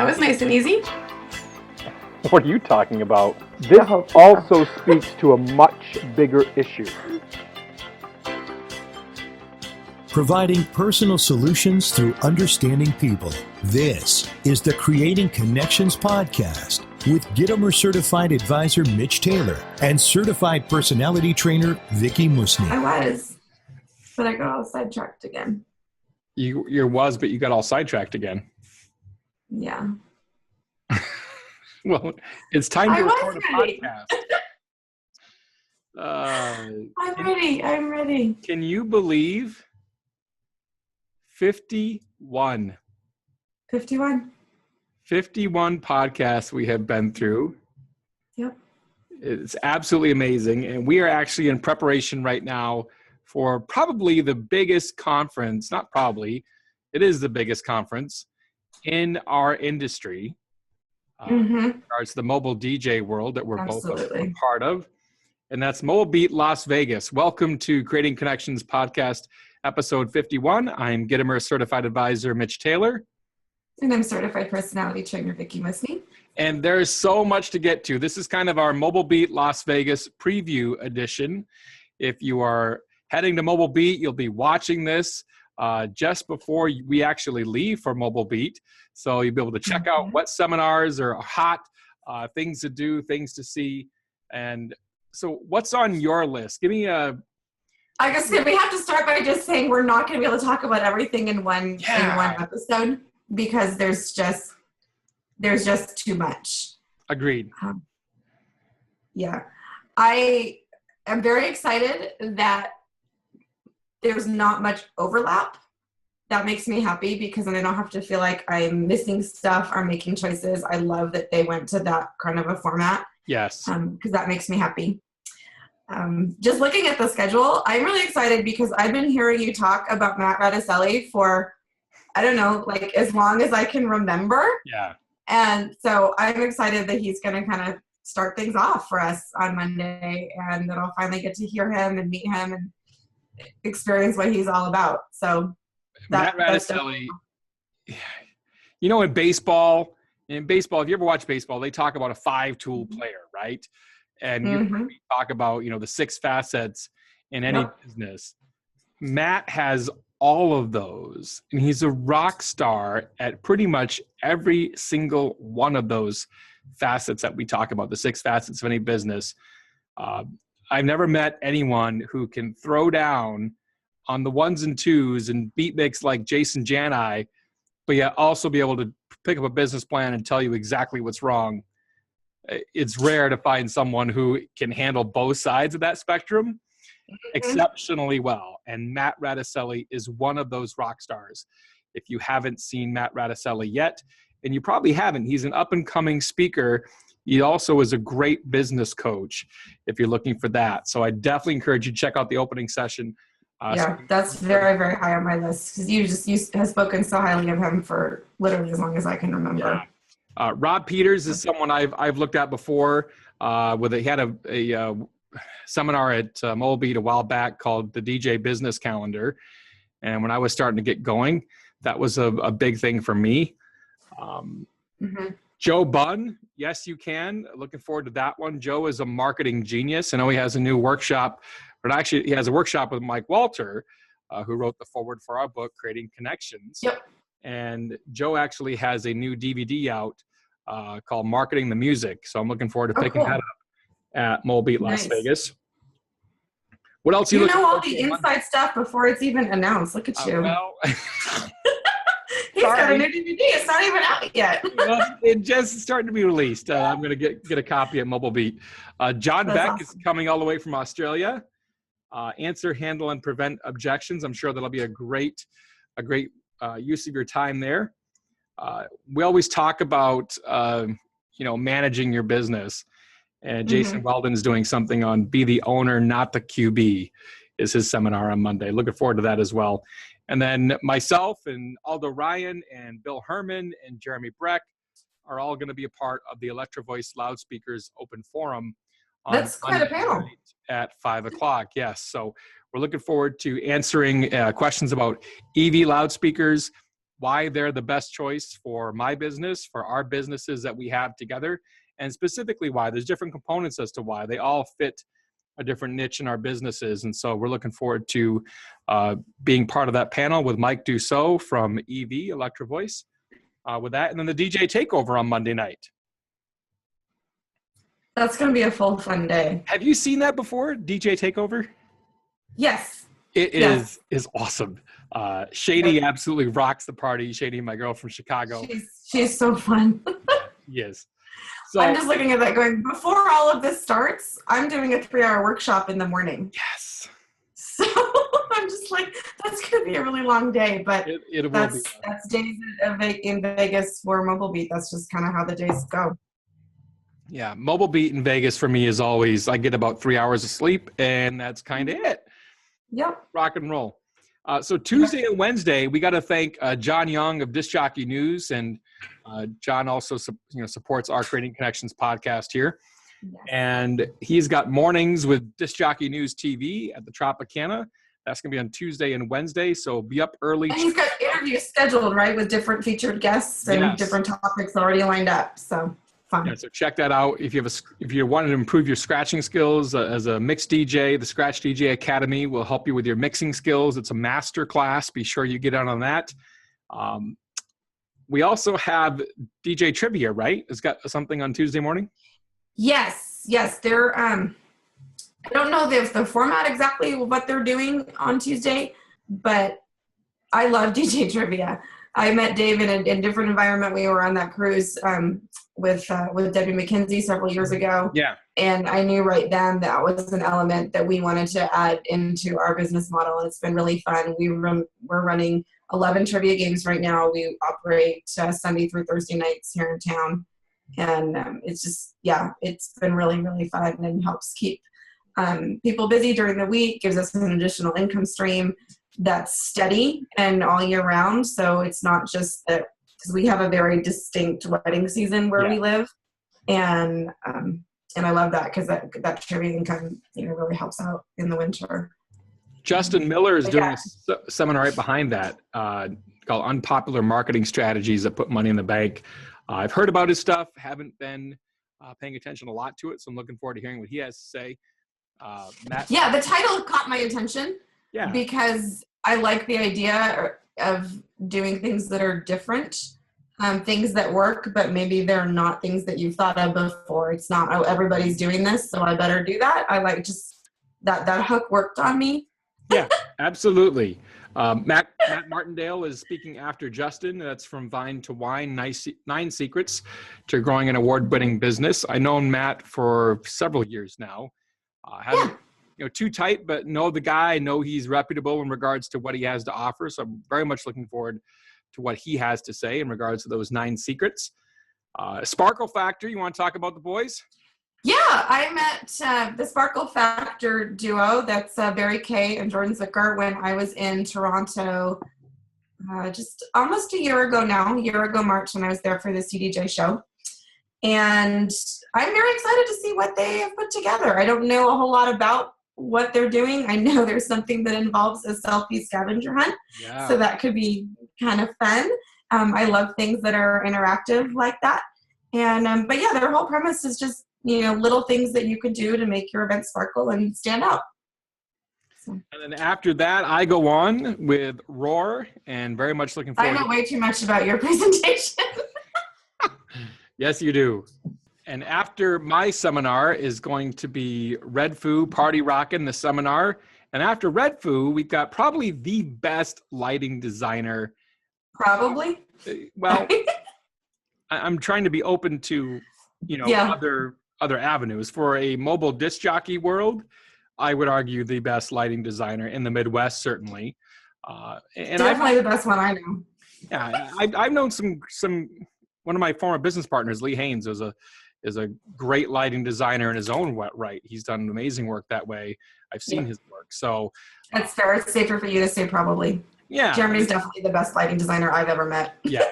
That was nice and easy. What are you talking about? This also speaks to a much bigger issue. Providing personal solutions through understanding people. This is the Creating Connections podcast with Gitomer certified advisor Mitch Taylor and certified personality trainer Vickie Musni. I was, but I got all sidetracked again. But you got all sidetracked again. Yeah. Well, it's time to record a ready. podcast. I'm ready. Can you believe 51? 51. 51 podcasts we have been through. Yep. It's absolutely amazing. And we are actually in preparation right now for probably the biggest conference, not probably, it is the biggest conference in our industry. In regards to the mobile DJ world that we're both a part of. And that's Mobile Beat Las Vegas. Welcome to Creating Connections podcast, episode 51. I'm Gitomer certified advisor Mitch Taylor. And I'm certified personality trainer Vickie Musni. And there's so much to get to. This is kind of our Mobile Beat Las Vegas preview edition. If you are heading to Mobile Beat, you'll be watching this just before we actually leave for Mobile Beat. So you'll be able to check out what seminars are hot, things to do, things to see. And so what's on your list? Give me a... I guess we have to start by just saying we're not going to be able to talk about everything in one episode because there's just too much. Agreed. Yeah. I am very excited that there's not much overlap. That makes me happy because then I don't have to feel like I'm missing stuff or making choices. I love that they went to that kind of a format. Yes. Because that makes me happy. Just looking at the schedule, I'm really excited because I've been hearing you talk about Matt Radicelli for, I don't know, like as long as I can remember. Yeah. And so I'm excited that he's going to kind of start things off for us on Monday and that I'll finally get to hear him and meet him and experience what he's all about. So Matt Radicelli, you know, in baseball, if you ever watch baseball, they talk about a 5-tool player, right? And you talk about, the 6 facets in any business. Matt has all of those, and he's a rock star at pretty much every single one of those facets that we talk about, the 6 facets of any business. I've never met anyone who can throw down on the 1s and 2s and beat mix like Jason Jani, but yet also be able to pick up a business plan and tell you exactly what's wrong. It's rare to find someone who can handle both sides of that spectrum exceptionally well. And Matt Radicelli is one of those rock stars. If you haven't seen Matt Radicelli yet, and you probably haven't, he's an up-and-coming speaker. He also is a great business coach if you're looking for that. So I definitely encourage you to check out the opening session. That's very, very high on my list because you have spoken so highly of him for literally as long as I can remember. Yeah. Rob Peters is someone I've looked at before. He had a seminar at Mobile Beat a while back called the DJ Business Calendar, and when I was starting to get going, that was a big thing for me. Joe Bunn, yes, you can. Looking forward to that one. Joe is a marketing genius. I know he has a new workshop, but actually he has a workshop with Mike Walter, who wrote the foreword for our book, Creating Connections. Yep. And Joe actually has a new DVD out called Marketing the Music. So I'm looking forward to picking that up at Mobile Beat Las Vegas. What else you know all the inside stuff before it's even announced. Look at you. Well, he's got a new DVD. It's not even out yet. Well, it just starting to be released. I'm going to get a copy at Mobile Beat. John Beck is coming all the way from Australia. Answer, handle, and prevent objections. I'm sure that'll be a great use of your time there. We always talk about managing your business, and Jason Weldon is doing something on Be the Owner, Not the QB is his seminar on Monday. Looking forward to that as well. And then myself and Aldo Ryan and Bill Herman and Jeremy Breck are all going to be a part of the Electro Voice Loudspeakers Open Forum. That's quite a panel. At 5:00. Yes. So we're looking forward to answering questions about EV loudspeakers, why they're the best choice for my business, for our businesses that we have together, and specifically why. There's different components as to why. They all fit a different niche in our businesses. And so we're looking forward to being part of that panel with Mike Dussault from EV, Electro Voice, with that. And then the DJ Takeover on Monday night. That's going to be a full fun day. Have you seen that before, DJ Takeover? Yes. It is awesome. Shady absolutely rocks the party. Shady, my girl from Chicago. She's so fun. Yes. So I'm just looking at that going, before all of this starts, I'm doing a 3-hour workshop in the morning. Yes. So I'm just like, that's going to be a really long day, but it will that's be. days in Vegas for Mobile Beat. That's just kind of how the days go. Yeah. Mobile Beat in Vegas for me is always, I get about 3 hours of sleep and that's kind of it. Yep. Rock and roll. So Tuesday and Wednesday, we got to thank John Young of Disc Jockey News, and John also supports our Creating Connections podcast here. Yes. And he's got mornings with Disc Jockey News TV at the Tropicana. That's going to be on Tuesday and Wednesday, so be up early. And he's got interviews scheduled, right, with different featured guests and different topics already lined up. So fun. Yeah, so check that out. If you want to improve your scratching skills as a mixed DJ, the Scratch DJ Academy will help you with your mixing skills. It's a master class. Be sure you get out on that. We also have DJ Trivia, right? It's got something on Tuesday morning. Yes. They're I don't know the format exactly what they're doing on Tuesday, but I love DJ Trivia. I met Dave in a different environment. We were on that cruise with Debbie McKenzie several years ago. Yeah. And I knew right then that was an element that we wanted to add into our business model. And it's been really fun. We're running 11 trivia games right now. We operate Sunday through Thursday nights here in town. And it's just, it's been really, really fun and helps keep people busy during the week, gives us an additional income stream that's steady and all year round. So it's not just that, because we have a very distinct wedding season where we live. And I love that because that trivia income, really helps out in the winter. Justin Miller is doing a seminar right behind that called Unpopular Marketing Strategies That Put Money in the Bank. I've heard about his stuff, haven't been paying attention a lot to it, so I'm looking forward to hearing what he has to say. Matt? Yeah, the title caught my attention because I like the idea of doing things that are different, things that work, but maybe they're not things that you've thought of before. It's not, oh, everybody's doing this, so I better do that. I like just that hook worked on me. Yeah, absolutely. Matt Martindale is speaking after Justin. That's from Vine to Wine, 9 Secrets to Growing an Award-Winning Business. I've known Matt for several years now. Haven't too tight, but know the guy, know he's reputable in regards to what he has to offer. So I'm very much looking forward to what he has to say in regards to those 9 secrets. Sparkle Factor, you want to talk about the boys? Yeah, I met the Sparkle Factor duo. That's Barry Kay and Jordan Zucker when I was in Toronto just almost a year ago March, when I was there for the CDJ show. And I'm very excited to see what they have put together. I don't know a whole lot about what they're doing. I know there's something that involves a selfie scavenger hunt. Yeah. So that could be kind of fun. I love things that are interactive like that. And, but yeah, their whole premise is just, little things that you could do to make your event sparkle and stand out. So. And then after that, I go on with Roar, and very much looking forward. I know way too much about your presentation. Yes, you do. And after my seminar is going to be Red Foo Party Rockin' the seminar. And after Red Foo, we've got probably the best lighting designer. Probably. Well, I'm trying to be open to, other avenues. For a mobile disc jockey world, I would argue the best lighting designer in the Midwest, certainly. And definitely the best one I know. Yeah, I've known some. One of my former business partners, Lee Haynes, is a great lighting designer in his own right. He's done amazing work that way. I've seen his work. So that's fair. It's safer for you to say probably. Yeah. Jeremy's definitely the best lighting designer I've ever met. Yeah,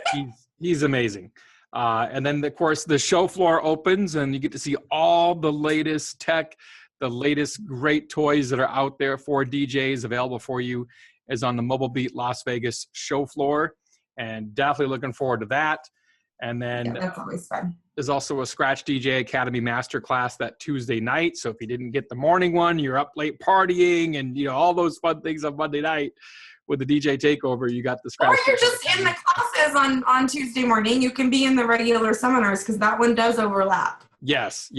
he's amazing. And then, of course, the show floor opens and you get to see all the latest tech, the latest great toys that are out there for DJs available for you is on the Mobile Beat Las Vegas show floor. and definitely looking forward to that. And then that's always fun. There's also a Scratch DJ Academy Masterclass that Tuesday night. So if you didn't get the morning one, you're up late partying and, all those fun things on Monday night with the DJ takeover, you got the Scratch. Or you're just in the classes on Tuesday morning. You can be in the regular seminars because that one does overlap. Yes.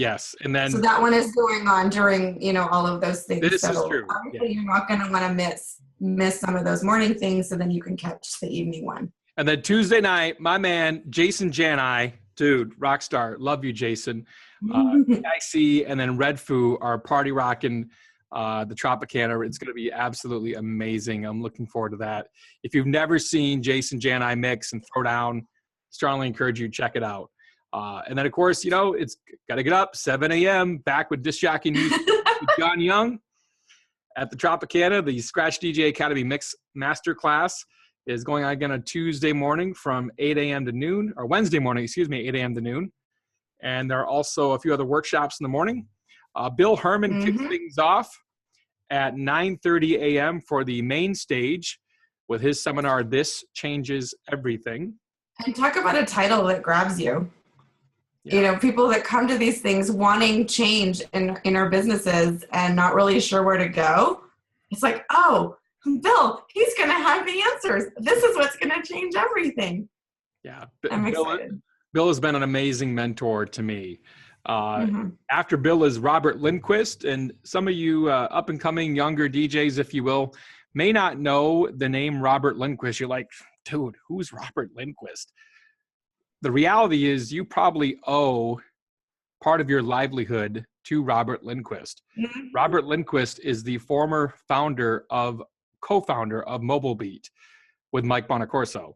And then. So that one is going on during, all of those things. This is true. Obviously, you're not going to want to miss some of those morning things, so then you can catch the evening one. And then Tuesday night, my man, Jason Janai, dude, rock star. Love you, Jason. IC and then Red Foo are party rocking the Tropicana. It's going to be absolutely amazing. I'm looking forward to that. If you've never seen Jason Janai mix and throw down, strongly encourage you to check it out. And then, of course, it's got to get up, 7 a.m., back with Disc Jockey News with John Young at the Tropicana. The Scratch DJ Academy Mix Masterclass is going on again on Tuesday morning from 8 a.m. to noon, or Wednesday morning, 8 a.m. to noon. And there are also a few other workshops in the morning. Bill Herman kicks things off at 9:30 a.m. for the main stage with his seminar, This Changes Everything. And talk about a title that grabs you. Yeah. People that come to these things wanting change in our businesses and not really sure where to go. It's like, oh, Bill, he's going to have the answers. This is what's going to change everything. Yeah. I'm excited. Bill has been an amazing mentor to me. After Bill is Robert Lindquist, and some of you up-and-coming younger DJs, if you will, may not know the name Robert Lindquist. You're like, dude, who's Robert Lindquist? The reality is you probably owe part of your livelihood to Robert Lindquist. Robert Lindquist is the former co-founder of Mobile Beat with Mike Bonacorso.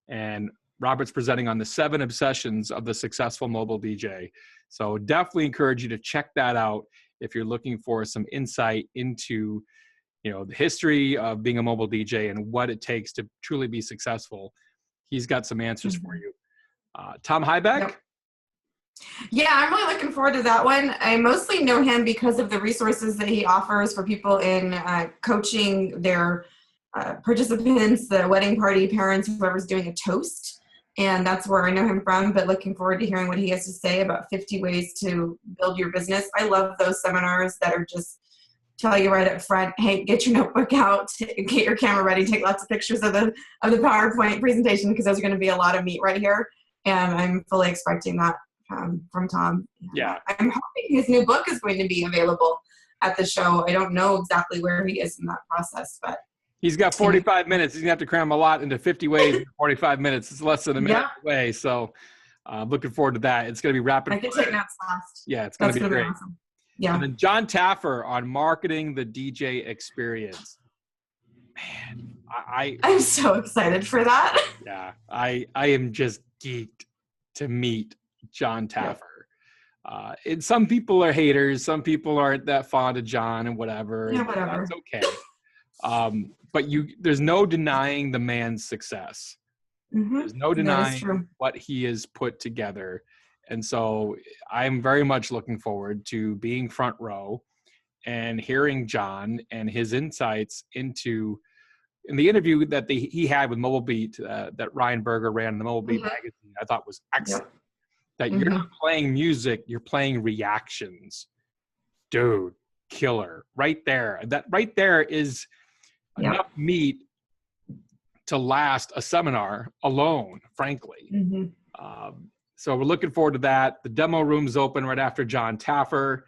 And Robert's presenting on the 7 obsessions of the successful mobile DJ. So definitely encourage you to check that out if you're looking for some insight into, the history of being a mobile DJ and what it takes to truly be successful. He's got some answers for you. Tom Hybeck? Yep. Yeah, I'm really looking forward to that one. I mostly know him because of the resources that he offers for people in coaching their participants, the wedding party parents, whoever's doing a toast. And that's where I know him from, but looking forward to hearing what he has to say about 50 ways to build your business. I love those seminars that are just tell you right up front, hey, get your notebook out, get your camera ready, take lots of pictures of the PowerPoint presentation because there's going to be a lot of meat right here. And I'm fully expecting that from Tom. Yeah. I'm hoping his new book is going to be available at the show. I don't know exactly where he is in that process, but he's got 45 minutes. He's going to have to cram a lot into 50 ways in 45 minutes. It's less than a minute away. So looking forward to that. It's going to be rapid. I can take notes fast. Yeah, it's going to be great. Awesome. Yeah. And then John Taffer on marketing the DJ experience. Man, I'm so excited for that. Yeah, I am just geeked to meet John Taffer. And some people are haters. Some people aren't that fond of John and whatever. Yeah, whatever. That's okay. But there's no denying the man's success. There's no denying what he has put together. And so I'm very much looking forward to being front row and hearing John and his insights into in the interview that he had with Mobile Beat that Ryan Berger ran in the Mobile Beat magazine. I thought was excellent. Yep. That you're not playing music, you're playing reactions. Dude, killer. Right there. That right there is enough meat to last a seminar alone, frankly. So we're looking forward to that. The demo room's open right after John Taffer,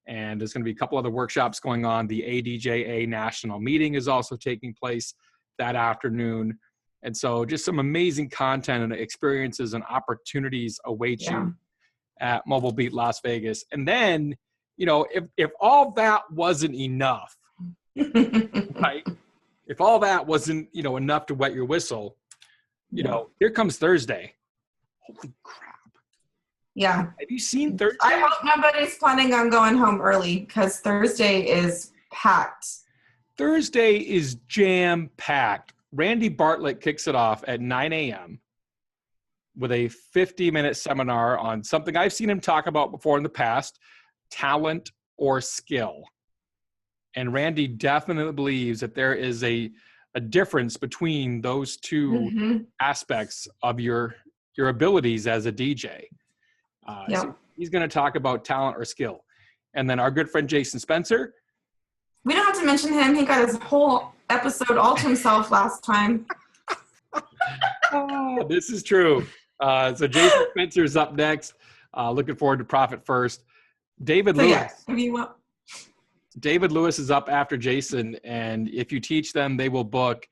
and there's going to be a couple other workshops going on. The ADJA National Meeting is also taking place that afternoon. And so just some amazing content and experiences and opportunities await you at Mobile Beat Las Vegas. And then, if all that wasn't enough, right? If all that wasn't, enough to wet your whistle, here comes Thursday. Holy crap. Yeah. Have you seen Thursday? I hope nobody's planning on going home early because Thursday is packed. Thursday is jam-packed. Randy Bartlett kicks it off at 9 a.m. with a 50-minute seminar on something I've seen him talk about before in the past, talent or skill. And Randy definitely believes that there is a a difference between those two aspects of your abilities as a DJ. So he's going to talk about talent or skill. And then our good friend Jason Spencer. We don't have to mention him. He got his whole episode all to himself last time. This is true. So Jason Spencer's up next. Looking forward to Profit First. David Lewis. David Lewis is up after Jason, and if you teach them, they will book.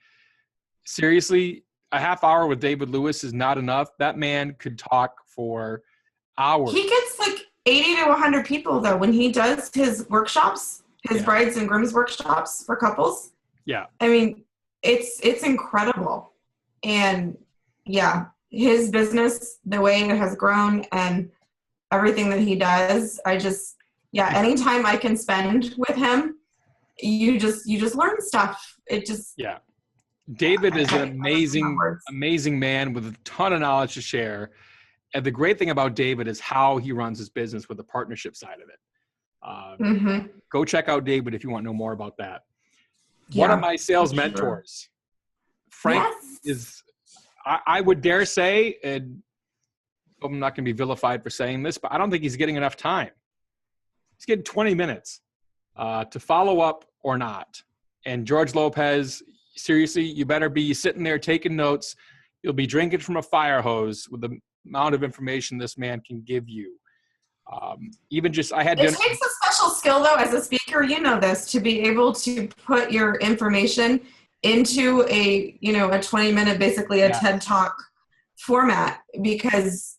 Seriously, a half hour with David Lewis is not enough. That man could talk for hours. He gets like 80 to 100 people, though, when he does his workshops, his brides and grooms workshops for couples. Yeah. I mean, it's incredible. And, his business, the way it has grown and everything that he does, anytime I can spend with him, you just learn stuff. David is an amazing man with a ton of knowledge to share. And the great thing about David is how he runs his business with the partnership side of it. Go check out David if you want to know more about that. One of my sales mentors, Frank, is, I would dare say, and I'm not going to be vilified for saying this, but I don't think he's getting enough time. He's getting 20 minutes to follow up or not. And George Lopez, seriously, you better be sitting there taking notes. You'll be drinking from a fire hose with the amount of information this man can give you. It takes a special skill, though, as a speaker, you know this, to be able to put your information into a 20-minute, basically a TED Talk format, because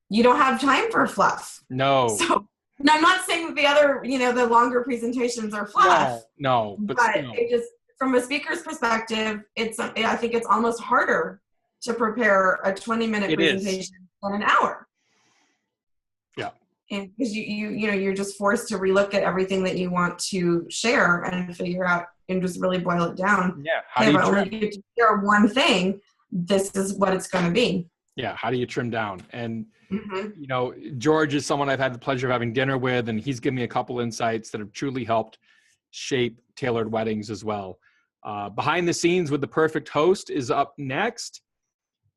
you don't have time for fluff. No. So, I'm not saying that the other, the longer presentations are fluff. No. But it just, from a speaker's perspective, I think it's almost harder to prepare a 20-minute presentation than an hour. Yeah. And because you're just forced to relook at everything that you want to share and figure out and just really boil it down. Yeah. If I only get to share one thing, this is what it's going to be. Yeah. How do you trim down? And, George is someone I've had the pleasure of having dinner with, and he's given me a couple insights that have truly helped shape tailored weddings as well. Behind the Scenes with the Perfect Host is up next.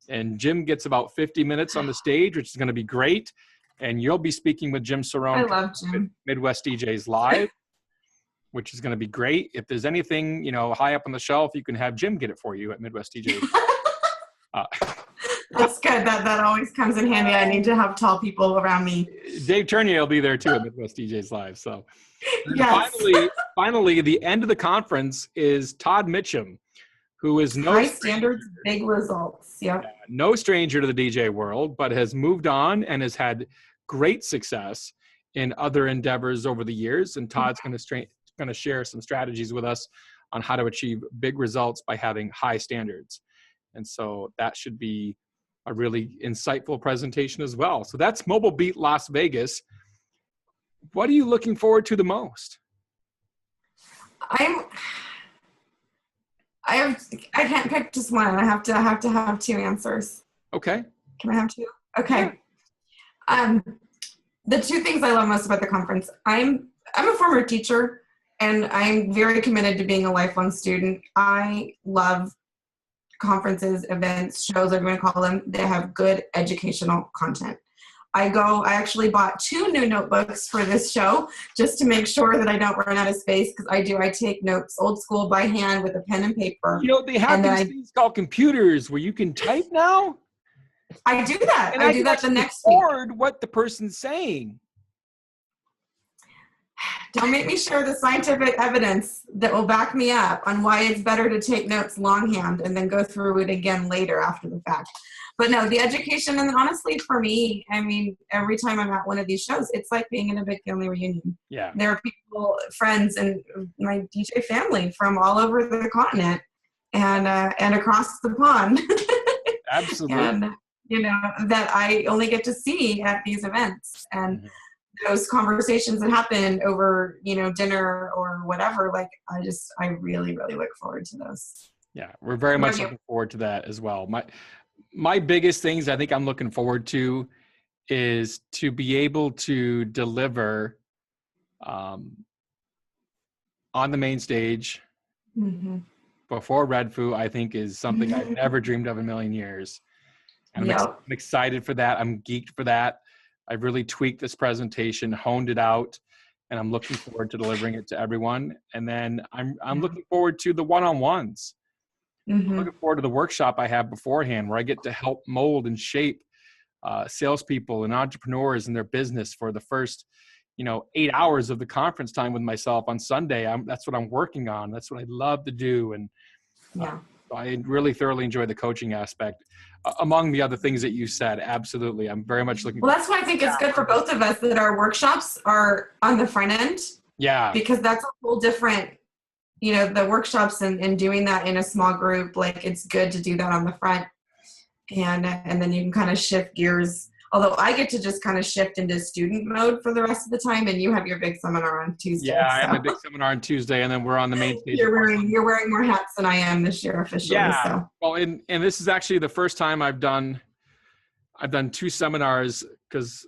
And Jim gets about 50 minutes on the stage, which is going to be great. And you'll be speaking with Jim Cerrone. I love Jim. Midwest DJs Live, which is going to be great. If there's anything, high up on the shelf, you can have Jim get it for you at Midwest DJs. That's good. That always comes in handy. I need to have tall people around me. Dave Turnier will be there too at Midwest DJs Live. So yes. finally, the end of the conference is Todd Mitchum, who is high standards, big results. Yeah. No stranger to the DJ world, but has moved on and has had great success in other endeavors over the years. And Todd's going to share some strategies with us on how to achieve big results by having high standards. And so that should be a really insightful presentation as well. So that's Mobile Beat Las Vegas. What are you looking forward to the most? I can't pick just one. I have to have two answers. Okay. Can I have two? Okay. Yeah. The two things I love most about the conference, I'm a former teacher, and I'm very committed to being a lifelong student. I love conferences, events, shows, I'm going to call them, that have good educational content. I actually bought 2 new notebooks for this show just to make sure that I don't run out of space, because I take notes old school by hand with a pen and paper. They have these things called computers where you can type now. I do that. And I do that the next week. Record what the person's saying. Don't make me share the scientific evidence that will back me up on why it's better to take notes longhand and then go through it again later after the fact. But no, the education, and honestly for me, I mean, every time I'm at one of these shows, it's like being in a big family reunion. Yeah. There are people, friends, and my DJ family from all over the continent and across the pond. Absolutely. And, that I only get to see at these events. And those conversations that happen over, dinner or whatever, I really, really look forward to those. Yeah, we're very much looking forward to that as well. My biggest things I think I'm looking forward to is to be able to deliver on the main stage before Red Foo, I think is something I've never dreamed of in a million years. And I'm excited for that. I'm geeked for that. I've really tweaked this presentation, honed it out, and I'm looking forward to delivering it to everyone. And then I'm looking forward to the one-on-ones. I'm looking forward to the workshop I have beforehand where I get to help mold and shape salespeople and entrepreneurs in their business for the first 8 hours of the conference time with myself on Sunday. That's what I'm working on. That's what I love to do. And I really thoroughly enjoy the coaching aspect. Among the other things that you said, absolutely. I'm very much looking. Well, that's why I think it's good for both of us that our workshops are on the front end. Yeah. Because that's a whole different, the workshops and doing that in a small group, like it's good to do that on the front. And then you can kind of shift gears. Although I get to just kind of shift into student mode for the rest of the time, and you have your big seminar on Tuesday. Yeah, I have my big seminar on Tuesday, and then we're on the main stage. You're wearing more hats than I am this year officially. Yeah. So. Well, and this is actually the first time I've done 2 seminars, because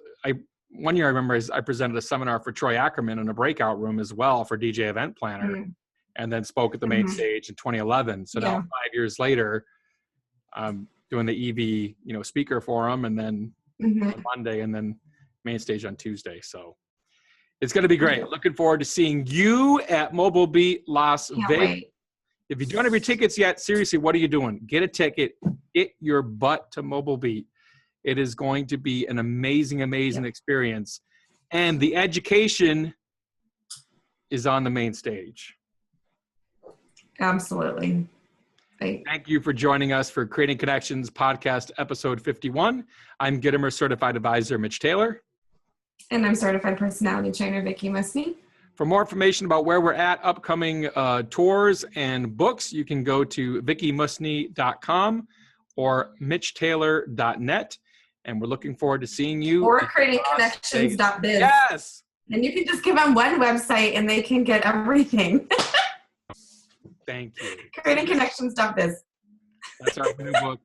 one year I remember I presented a seminar for Troy Ackerman in a breakout room as well for DJ Event Planner, and then spoke at the main stage in 2011. So now 5 years later, I'm doing the EV speaker forum, and then on Monday, and then main stage on Tuesday. So it's going to be great. Looking forward to seeing you at Mobile Beat Las Vegas. If you don't have your tickets yet, seriously, what are you doing? Get a ticket. Get your butt to Mobile Beat. It is going to be an amazing experience. And the education is on the main stage. Absolutely. Thank you for joining us for Creating Connections podcast episode 51. I'm Gitomer Certified Advisor Mitch Taylor. And I'm Certified Personality Trainer Vickie Musni. For more information about where we're at, upcoming tours and books, you can go to vickiemusni.com or mitchtaylor.net. And we're looking forward to seeing you. Or creatingconnections.biz. Yes. And you can just give them one website and they can get everything. Thank you. Creatingconnections.biz. That's our new book.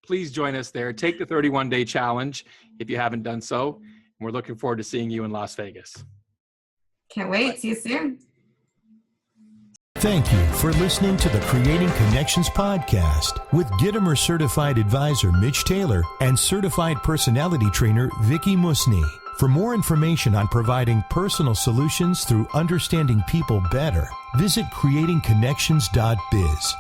Please join us there. Take the 31-day challenge if you haven't done so. And we're looking forward to seeing you in Las Vegas. Can't wait. See you soon. Thank you for listening to the Creating Connections podcast with Gitomer Certified Advisor Mitch Taylor and Certified Personality Trainer Vickie Musni. For more information on providing personal solutions through understanding people better, visit creatingconnections.biz.